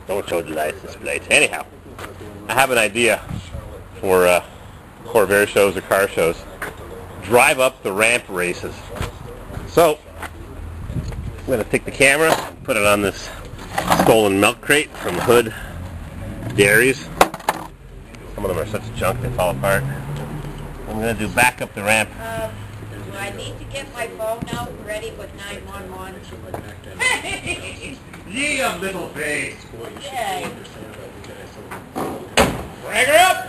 Don't show the license plate. Anyhow, I have an idea for Corvair shows or car shows. Drive up the ramp races. So, I'm going to take the camera, put it on this stolen milk crate from Hood Dairies. Some of them are such junk they fall apart. I'm going to do back up the ramp. Do I need to get my phone out ready with 911? Ye of little face! Yeah. Drag her up!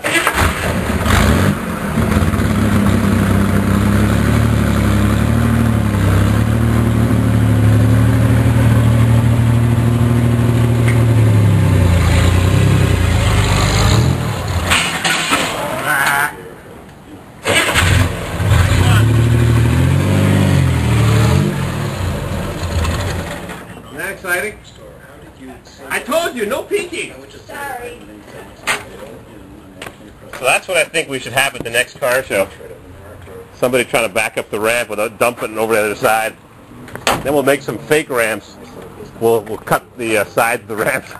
Exciting. I told you, no peeking. Sorry. So that's what I think we should have at the next car show. Somebody trying to back up the ramp without dumping it over the other side. Then we'll make some fake ramps. We'll cut the sides of the ramps.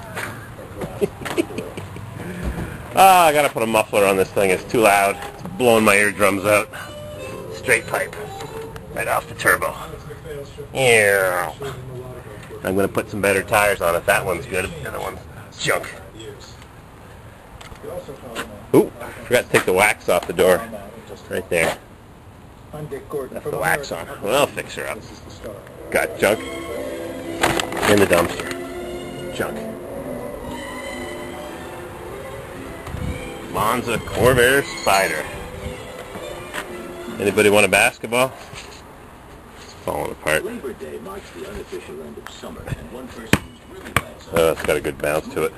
I gotta put a muffler on this thing. It's too loud. It's blowing my eardrums out. Straight pipe. Right off the turbo. Yeah. I'm going to put some better tires on it. That one's good. The other one's junk. Ooh, I forgot to take the wax off the door. Right there. Left the wax on. Well, I'll fix her up. Got junk in the dumpster. Junk. Monza Corvair Spyder. Anybody want a basketball? Falling apart. Labor Day marks the unofficial end of summer, and one person who's really bad. Oh, it's got a good bounce to it.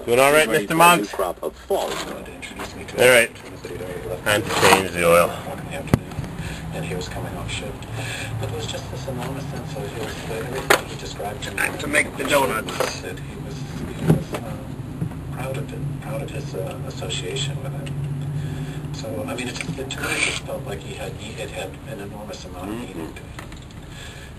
Doing all right, Mr. Monks? Crop of fall. All right. Time to change the oil. And he was coming off shift. But it was just this enormous sense of everything he described to me. Time to make the donuts. That he was proud of it, proud of his association with it. So, I mean, it to me, it just felt like it had an enormous amount of meaning to it.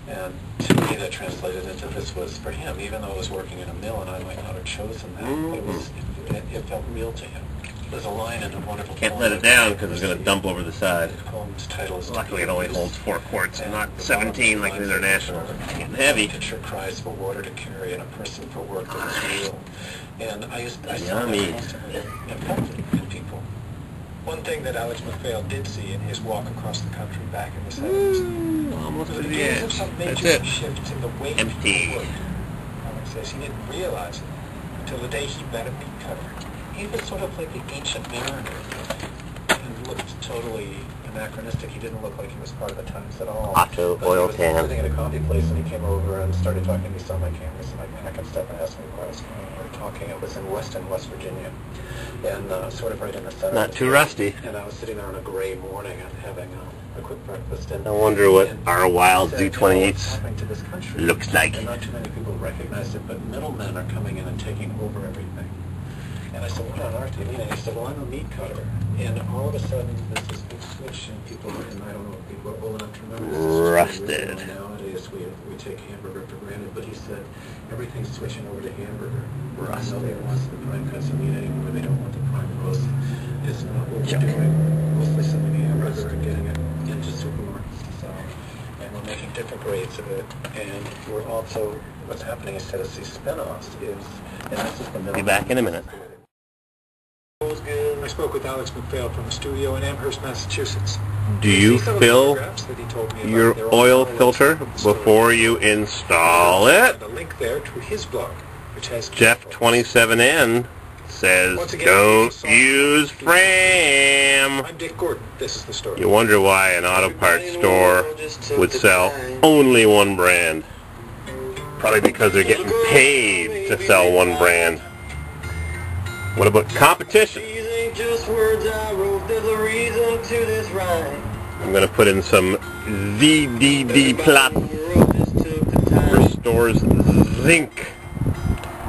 And to me, that translated into this was for him, even though I was working in a mill and I might not have chosen that, it felt real to him. There's a line in a wonderful poem. Can't let it down because it's going to dump over the side. The poem's title is Luckily, it only holds 4 quarts and not 17 like the International. It's getting heavy. Picture cries for water to carry and a person for work that was real. And I saw that constantly and felt it in people. One thing that Alex McPhail did see in his walk across the country back in the 70s. Almost to was the edge. some That's major it. shift in the way Empty. people worked. Alex says he didn't realize it until the day he met a meat cutter. He was sort of like the ancient mariner and looked totally anachronistic. He didn't look like he was part of the times at all. Otto But oil he was can. sitting at a coffee place and he came over and started talking to me, saw my cameras and my pack and stuff and asked me where I was going. We were talking. It was in Weston, West Virginia. And sort of right in the center. Not too rusty. And I was sitting there on a gray morning and having a quick breakfast. And I wonder what and our wild said, Z28s what's happening to this country? looks like. And not too many people recognize it, but middlemen are coming in and taking over everything. And I said, what on earth do you mean? And he said, well, I'm a meat cutter. And all of a sudden, there's this big switch, and people, and I don't know if people are old enough to remember this. Rusted. Nowadays, we take hamburger for granted, but he said, everything's switching over to hamburger. Rusted. Nobody wants the prime cuts of meat anymore. They don't want the prime roast. It's not what we're doing. Mostly selling hamburger and getting it into supermarkets. So, and we're making different grades of it. And we're also, what's happening instead of these spin-offs is, and this is the middle. Be back in a minute. I spoke with Alex McPhail from the studio in Amherst, Massachusetts. Do you fill your oil filter before you install it? The link there to his blog, which has Jeff27N says don't use Fram. I'm Dick Gordon. This is the story. You wonder why an auto parts store would sell only one brand. Probably because they're getting paid to sell one brand. What about competition? I'm going to put in some VDD Plus. Restores zinc.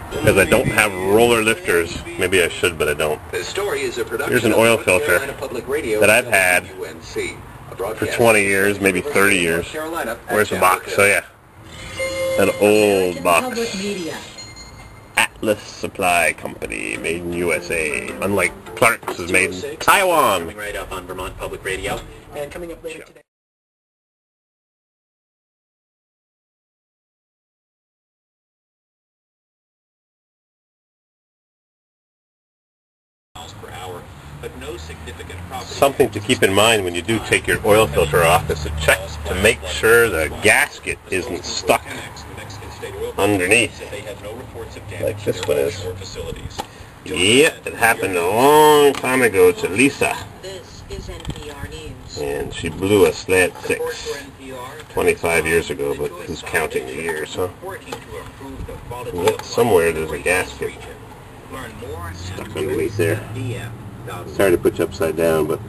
Because I don't have roller lifters. Maybe I should, but I don't. Here's an oil filter that I've had for 20 years, maybe 30 years. Where's the box? Oh yeah. An old box. Limitless Supply Company, made in USA. Unlike Clark's is made in Taiwan. Coming right up on Vermont Public Radio. And coming up later today. Per hour, but no significant Something to keep in mind when you do take your oil filter off is to check to make sure the gasket isn't stuck underneath, like this one is. Yeah, it happened a long time ago to Lisa, This is NPR News. and she blew a slant 6 25 years ago, but who's counting the years, huh? Yep, somewhere there's a gasket stuck underneath there. Sorry to put you upside down, but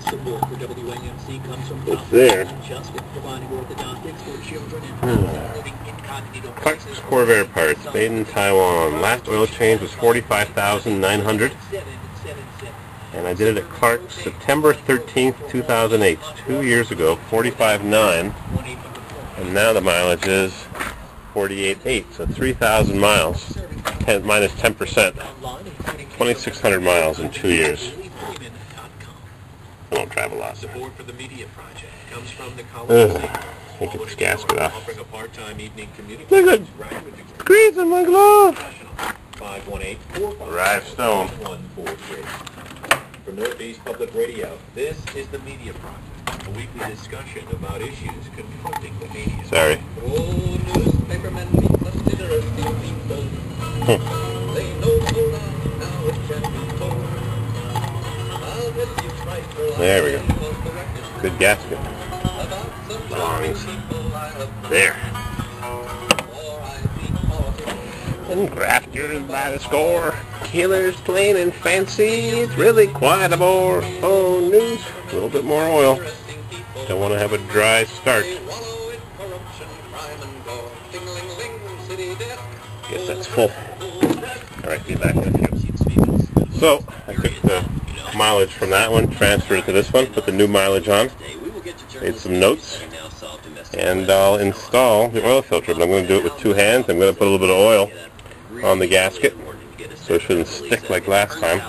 Support for WNMC comes from it's there. Justice providing orthodontics for children and Clark's Corvair parts, made in Taiwan. Last oil change was $45,900, and I did it at Clark's September 13th, 2008, 2 years ago, $45,900, and now the mileage is $48,800, so 3,000 miles, minus 10%, 2,600 miles in 2 years. I don't drive a lot. Support for the media project comes from the Can't get this gasket off. Look at the grease in my glove. 518-455-1143. Rhinestone. For Northeast Public Radio, this is the Media Project, a weekly discussion about issues confronting the media. Sorry. Oh, newspapermen be considerate of people. They know so now it can be told. I'll bet you try for There we go. Good gasket. Lungs. There. And grafters by the score. Killers plain and fancy. It's really quite a bore. Oh, news. A little bit more oil. Don't want to have a dry start. Guess that's full. Alright, be back in a few. So, I took the mileage from that one, transferred it to this one, put the new mileage on, made some notes, and I'll install the oil filter, but I'm going to do it with two hands. I'm going to put a little bit of oil on the gasket so it shouldn't stick like last time.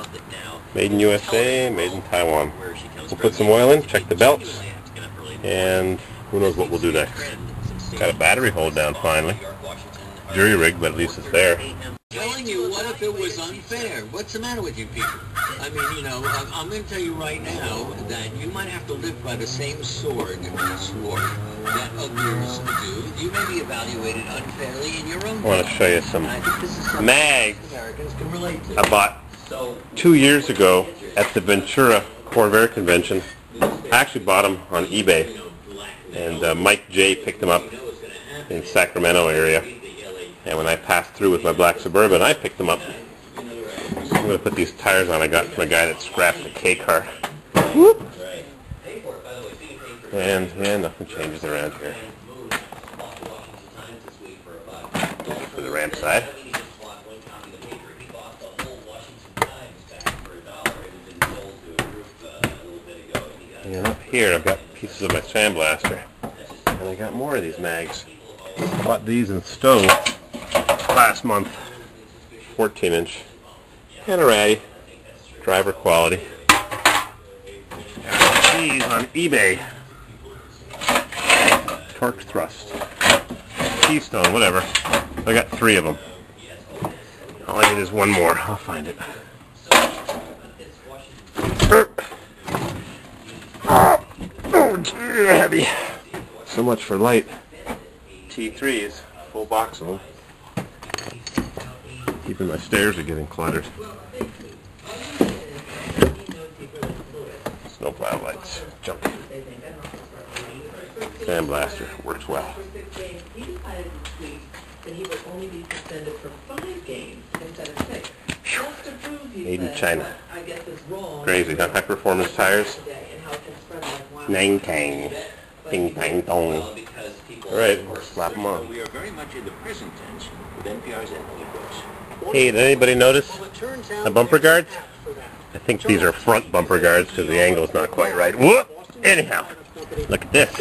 Made in USA, made in Taiwan. We'll put some oil in, check the belts, and who knows what we'll do next. Got a battery hold down finally. Jury rigged, but at least it's there. Telling you, what if it was unfair? What's the matter with you people? I mean, you know, I'm going to tell you right now that you might have to live by the same sword that others do. You may be evaluated unfairly in your own I want to show you some mags Americans can relate to. I bought 2 years ago at the Ventura Corvair convention. I actually bought them on eBay, and Mike J picked them up in Sacramento area. And when I passed through with my black Suburban, I picked them up. I'm going to put these tires on I got from a guy that scrapped a K car. Whoop. And yeah, nothing changes around here. For the ramp side. And up here I've got pieces of my sandblaster. And I got more of these mags. Bought these in Stowe last month. 14-inch. And a ratty. Driver quality. Got these on eBay. Torque thrust. Keystone, whatever. I got 3 of them. All I need is one more. I'll find it. Oh, they're heavy. So much for light. T3s, full box of them. Even my stairs are getting cluttered. Snowplow lights, junk. Sandblaster works well. Made in China. Crazy, huh? High performance tires. Nang tang. Ding tang dong. Alright, slap them on. We are very much in the present tense with NPR's Emily Brooks. Hey, did anybody notice the bumper guards? I think these are front bumper guards because the angle is not quite right. Whoop! Anyhow, look at this.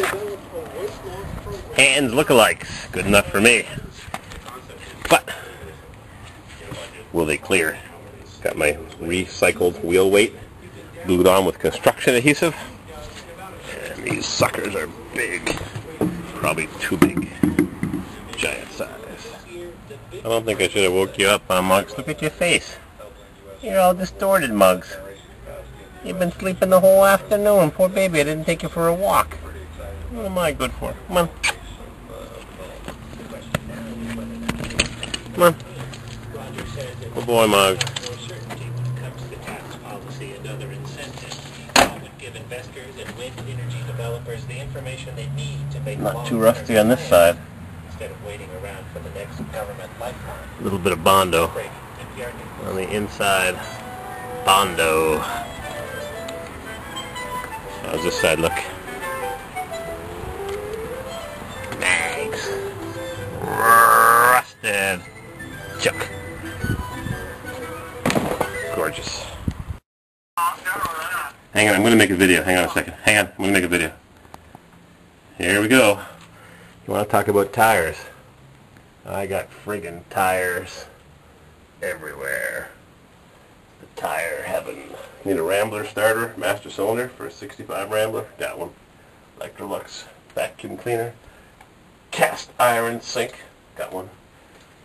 Hands look-alikes. Good enough for me. But will they clear? Got my recycled wheel weight glued on with construction adhesive. And these suckers are big. Probably too big. Giant size. I don't think I should have woke you up, Mugs. Look at your face. You're all distorted, Mugs. You've been sleeping the whole afternoon. Poor baby, I didn't take you for a walk. What am I good for? Come on. Come on. Good boy, Mugs. Not too rusty on this side. Instead of waiting around for the next government lifeline. A little bit of Bondo on the inside. Bondo. How's this side look? Mags. Rusted. Chuck. Gorgeous. Hang on, I'm going to make a video. Hang on a second. Hang on, I'm going to make a video. Here we go. You want to talk about tires? I got friggin' tires everywhere. The tire heaven. Need a Rambler starter, master cylinder for a 65 Rambler. Got one. Electrolux vacuum cleaner. Cast iron sink. Got one.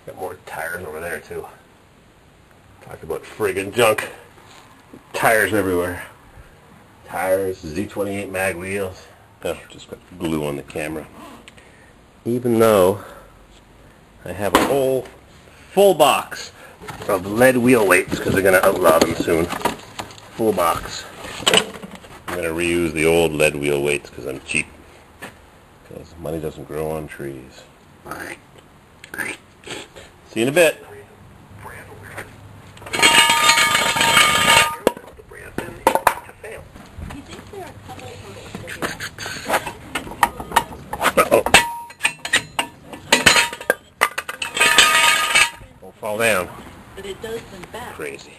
Got more tires over there too. Talk about friggin' junk. Tires everywhere. Tires, Z28 mag wheels. Oh, just got glue on the camera. Even though I have a whole full box of lead wheel weights because they're going to outlaw them soon. Full box. I'm going to reuse the old lead wheel weights because I'm cheap. Because money doesn't grow on trees. See you in a bit. Fall down. But it does them back. Crazy.